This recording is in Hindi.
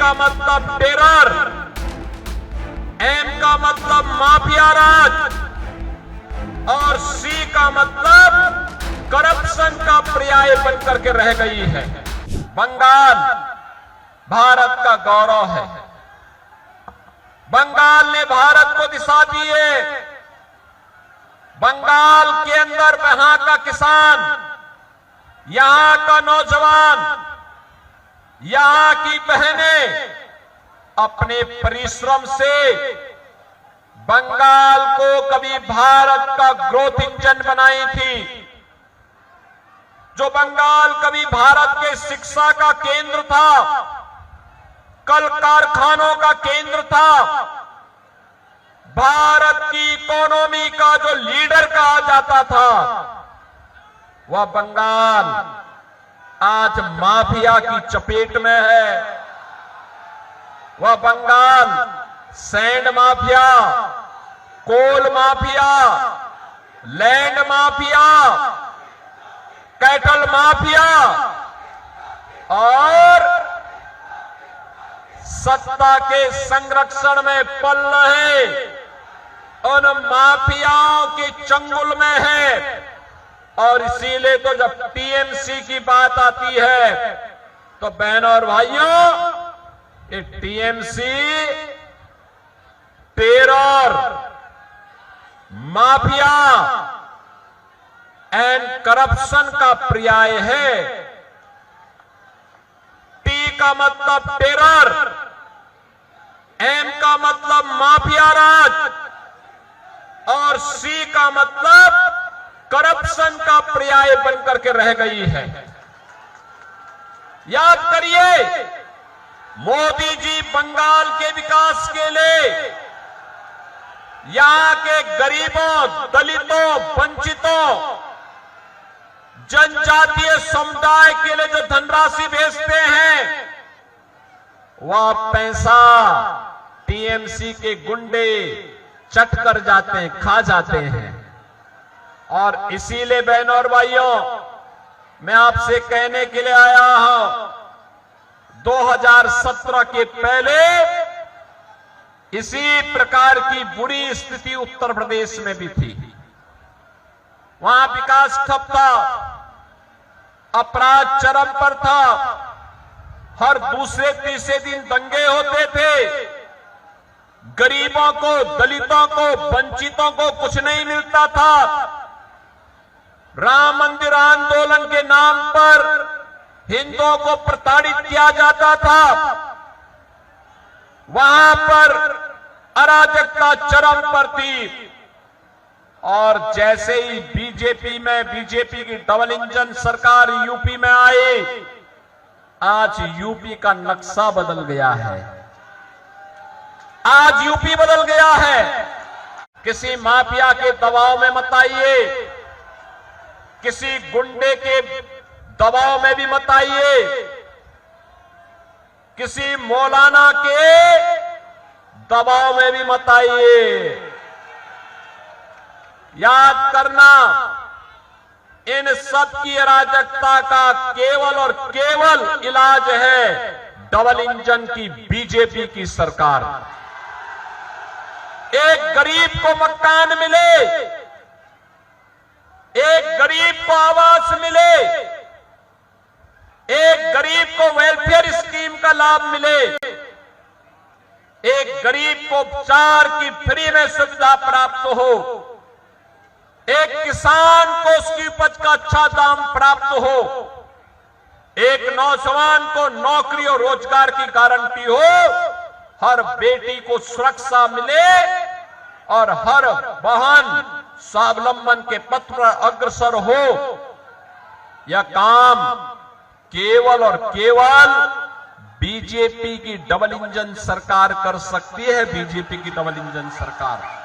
का मतलब टेरर, एम का मतलब माफिया राज और सी का मतलब करप्शन का पर्याय बनकर के रह गई है। बंगाल भारत का गौरव है। बंगाल ने भारत को दिशा दी है। बंगाल के अंदर वहां का किसान, यहां का नौजवान, यहां की बहनें अपने परिश्रम से बंगाल को कभी भारत का ग्रोथ इंजन बनाई थी। जो बंगाल कभी भारत के शिक्षा का केंद्र था, कल कारखानों का केंद्र था, भारत की इकोनॉमी का जो लीडर कहा जाता था, वह बंगाल आज माफिया की चपेट में है। वह Bengal sand mafia, coal mafia, land mafia, cattle mafia और सत्ता के संरक्षण में पल रहे उन माफियाओं के चंगुल में है। और इसीलिए तो जब टीएमसी की बात आती है तो बहनों और भाइयों, ये TMC terror, mafia and corruption का पर्याय है। टी का मतलब टेरर, एम का मतलब माफिया राज और सी का मतलब करप्शन का पर्याय बनकर के रह गई है। याद करिए, मोदी जी बंगाल के विकास के लिए यहां के गरीबों, दलितों, वंचितों, जनजातीय समुदाय के लिए जो धनराशि भेजते हैं, वह पैसा टीएमसी के गुंडे चट कर जाते हैं, खा जाते हैं। और इसीलिए बहनों और भाइयों, मैं आपसे कहने के लिए आया हूं, 2017 के पहले इसी प्रकार की बुरी स्थिति उत्तर प्रदेश में भी थी। वहां विकास ठप था, अपराध चरम पर था, हर दूसरे तीसरे दिन दंगे होते थे, गरीबों को, दलितों को, वंचितों को कुछ नहीं मिलता था। राम मंदिर आंदोलन के नाम पर हिंदुओं को प्रताड़ित किया जाता था। वहां पर अराजकता चरम पर थी। और जैसे ही बीजेपी की डबल इंजन सरकार यूपी में आई, आज यूपी का नक्शा बदल गया है। आज यूपी बदल गया है। किसी माफिया के दबाव में मत आइए, किसी गुंडे के दबाव में भी मत आइए, किसी मौलाना के दबाव में भी मत आइए। याद करना, इन सब की अराजकता का केवल और केवल इलाज है डबल इंजन की बीजेपी की सरकार। एक गरीब को मकान मिले, एक गरीब को आवास मिले, एक गरीब को वेलफेयर स्कीम का लाभ मिले, एक गरीब को उपचार की फ्री में सुविधा प्राप्त हो, एक किसान को उसकी उपज का अच्छा दाम प्राप्त हो, एक नौजवान को नौकरी और रोजगार की गारंटी हो, हर बेटी को सुरक्षा मिले और हर बहन स्वावलंबन के पथ पर अग्रसर हो। यह काम केवल और केवल बीजेपी की डबल इंजन सरकार कर सकती है। बीजेपी की डबल इंजन सरकार